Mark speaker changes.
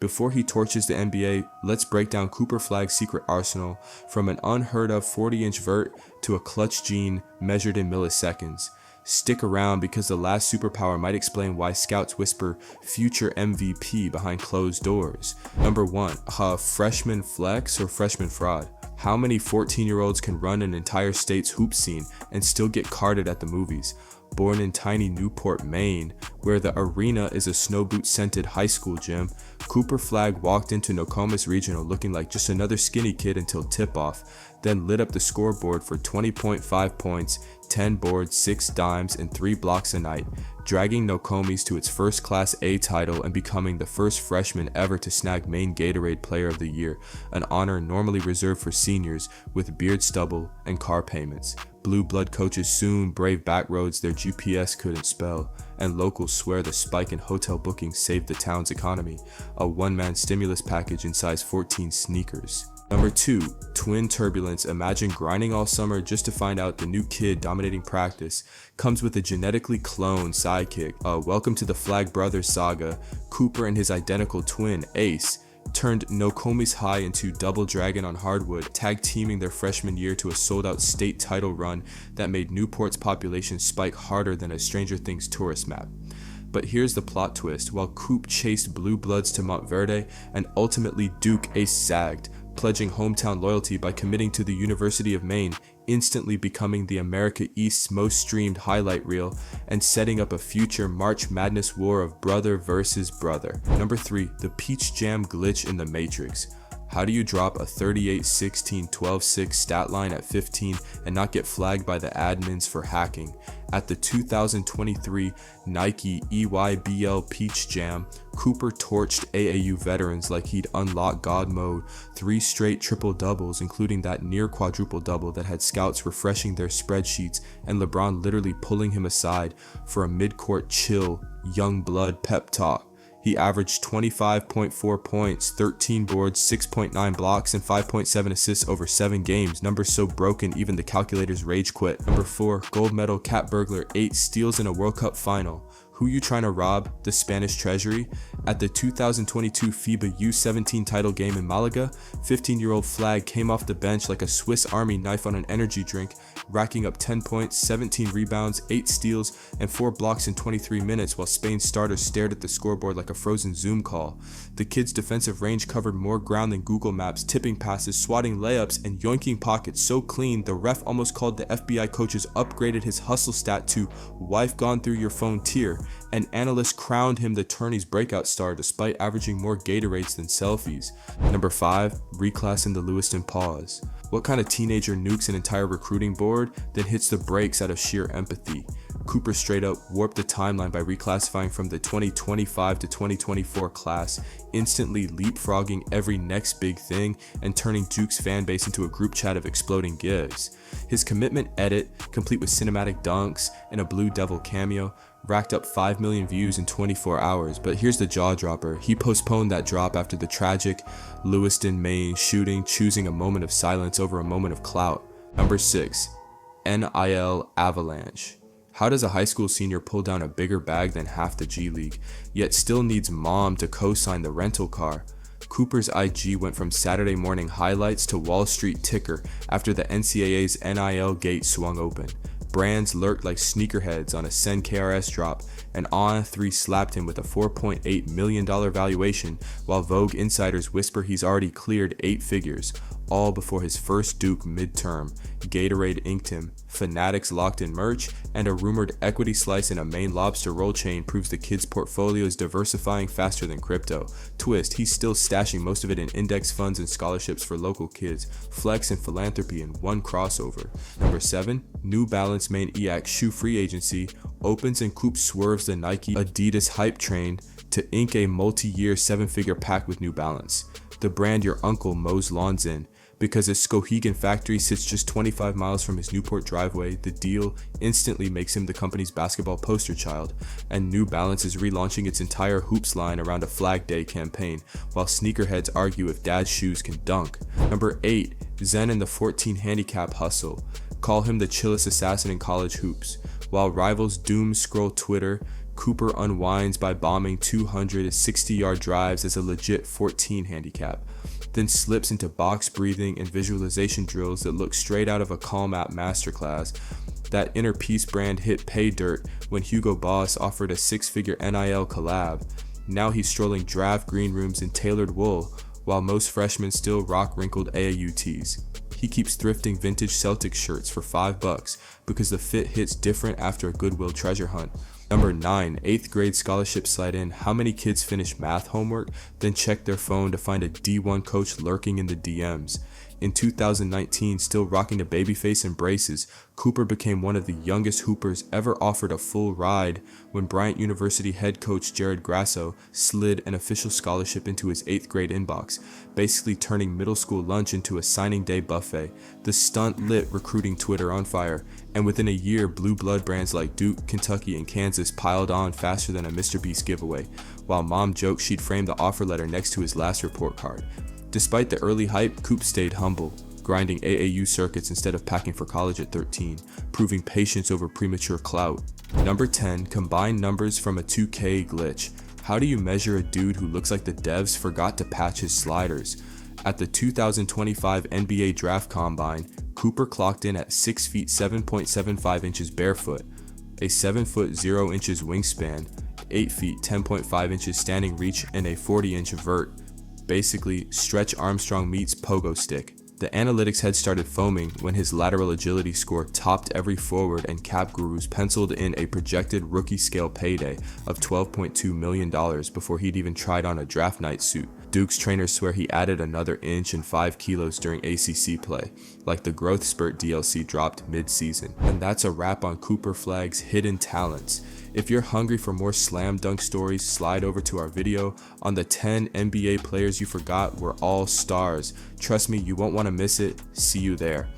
Speaker 1: Before he torches the NBA, let's break down Cooper Flagg's secret arsenal, from an unheard of 40-inch vert to a clutch gene measured in milliseconds. Stick around because the last superpower might explain why scouts whisper future MVP behind closed doors. Number 1, freshman flex or freshman fraud? How many 14-year-olds can run an entire state's hoop scene and still get carded at the movies? Born in tiny Newport, Maine, where the arena is a snow boot scented high school gym, Cooper Flagg walked into Nokomis Regional looking like just another skinny kid until tip-off, then lit up the scoreboard for 20.5 points, 10 boards, 6 dimes, and 3 blocks a night, dragging Nokomis to its first Class A title and becoming the first freshman ever to snag Maine Gatorade Player of the Year, an honor normally reserved for seniors with beard stubble and car payments. Blue blood coaches soon braved back roads their GPS couldn't spell, and locals swear the spike in hotel bookings saved the town's economy, a one-man stimulus package in size 14 sneakers. Number 2, twin turbulence. Imagine grinding all summer just to find out the new kid dominating practice comes with a genetically cloned sidekick. Welcome to the Flagg brothers saga. Cooper and his identical twin, Ace, turned Nokomis High into Double Dragon on hardwood, tag teaming their freshman year to a sold-out state title run that made Newport's population spike harder than a Stranger Things tourist map. But here's the plot twist. While Coop chased Blue Bloods to Montverde and ultimately Duke, Ace sagged, pledging hometown loyalty by committing to the University of Maine, instantly becoming the America East's most streamed highlight reel, and setting up a future March Madness war of brother versus brother. Number 3, the Peach Jam glitch in the Matrix. How do you drop a 38-16-12-6 stat line at 15 and not get flagged by the admins for hacking? At the 2023 Nike EYBL Peach Jam, Cooper torched AAU veterans like he'd unlocked God mode, 3 straight triple doubles, including that near quadruple double that had scouts refreshing their spreadsheets and LeBron literally pulling him aside for a mid-court chill, young blood pep talk. He averaged 25.4 points, 13 boards, 6.9 blocks, and 5.7 assists over 7 games, numbers so broken even the calculators rage quit. Number 4, gold medal cat burglar, 8 steals in a World Cup final. Who you trying to rob? The Spanish treasury? At the 2022 FIBA U17 title game in Malaga, 15-year-old Flagg came off the bench like a Swiss Army knife on an energy drink, racking up 10 points, 17 rebounds, 8 steals, and 4 blocks in 23 minutes while Spain's starters stared at the scoreboard like a frozen Zoom call. The kid's defensive range covered more ground than Google Maps, tipping passes, swatting layups, and yoinking pockets so clean the ref almost called the FBI coaches upgraded his hustle stat to wife gone through your phone tier, and analysts crowned him the tourney's breakout star despite averaging more Gatorades than selfies. Number 5, reclass in the Lewiston pause. What kind of teenager nukes an entire recruiting board, then hits the brakes out of sheer empathy? Cooper straight up warped the timeline by reclassifying from the 2025 to 2024 class, instantly leapfrogging every next big thing and turning Duke's fanbase into a group chat of exploding gifs. His commitment edit, complete with cinematic dunks and a Blue Devil cameo, racked up 5 million views in 24 hours, but here's the jaw dropper. He postponed that drop after the tragic Lewiston, Maine shooting, choosing a moment of silence over a moment of clout. Number 6, NIL avalanche. How does a high school senior pull down a bigger bag than half the G League, yet still needs mom to co-sign the rental car? Cooper's IG went from Saturday morning highlights to Wall Street ticker after the NCAA's NIL gate swung open. Brands lurked like sneakerheads on a Send KRS drop, and On3 slapped him with a $4.8 million valuation, while Vogue insiders whisper he's already cleared 8 figures, all before his first Duke midterm. Gatorade inked him, Fanatics locked in merch, and a rumored equity slice in a Maine lobster roll chain proves the kid's portfolio is diversifying faster than crypto. Twist, he's still stashing most of it in index funds and scholarships for local kids, flex and philanthropy in one crossover. Number 7, New Balance Maine EAC shoe free agency opens and Coop swerves the Nike Adidas hype train to ink a multi-year 7-figure pact with New Balance, the brand your uncle mows lawns in. Because his Skowhegan factory sits just 25 miles from his Newport driveway, the deal instantly makes him the company's basketball poster child, and New Balance is relaunching its entire hoops line around a Flag Day campaign, while sneakerheads argue if dad's shoes can dunk. Number 8, Zen and the 14 handicap hustle. Call him the chillest assassin in college hoops. While rivals doom scroll Twitter, Cooper unwinds by bombing 260-yard drives as a legit 14 handicap, then slips into box breathing and visualization drills that look straight out of a Calm App masterclass. That Inner Peace brand hit pay dirt when Hugo Boss offered a 6-figure NIL collab. Now he's strolling draft green rooms in tailored wool, while most freshmen still rock wrinkled AAU tees. He keeps thrifting vintage Celtics shirts for $5 because the fit hits different after a Goodwill treasure hunt. Number 9, 8th grade scholarship slide in. How many kids finish math homework, then check their phone to find a D1 coach lurking in the DMs? In 2019, still rocking the babyface and braces, Cooper became one of the youngest hoopers ever offered a full ride when Bryant University head coach Jared Grasso slid an official scholarship into his 8th grade inbox, basically turning middle school lunch into a signing day buffet. The stunt lit recruiting Twitter on fire, and within a year, blue blood brands like Duke, Kentucky, and Kansas piled on faster than a Mr. Beast giveaway, while mom joked she'd frame the offer letter next to his last report card. Despite the early hype, Coop stayed humble, grinding AAU circuits instead of packing for college at 13, proving patience over premature clout. Number 10, combined numbers from a 2K glitch. How do you measure a dude who looks like the devs forgot to patch his sliders? At the 2025 NBA Draft Combine, Cooper clocked in at 6 feet 7.75 inches barefoot, a 7 foot 0 inches wingspan, 8 feet 10.5 inches standing reach, and a 40-inch vert. Basically, Stretch Armstrong meets Pogo Stick. The analytics head started foaming when his lateral agility score topped every forward, and cap gurus penciled in a projected rookie scale payday of $12.2 million before he'd even tried on a draft night suit. Duke's trainers swear he added another inch and 5 kilos during ACC play, like the Growth Spurt DLC dropped mid-season. And that's a wrap on Cooper Flagg's hidden talents. If you're hungry for more slam dunk stories, slide over to our video on the 10 NBA players you forgot were all stars. Trust me, you won't want to miss it. See you there.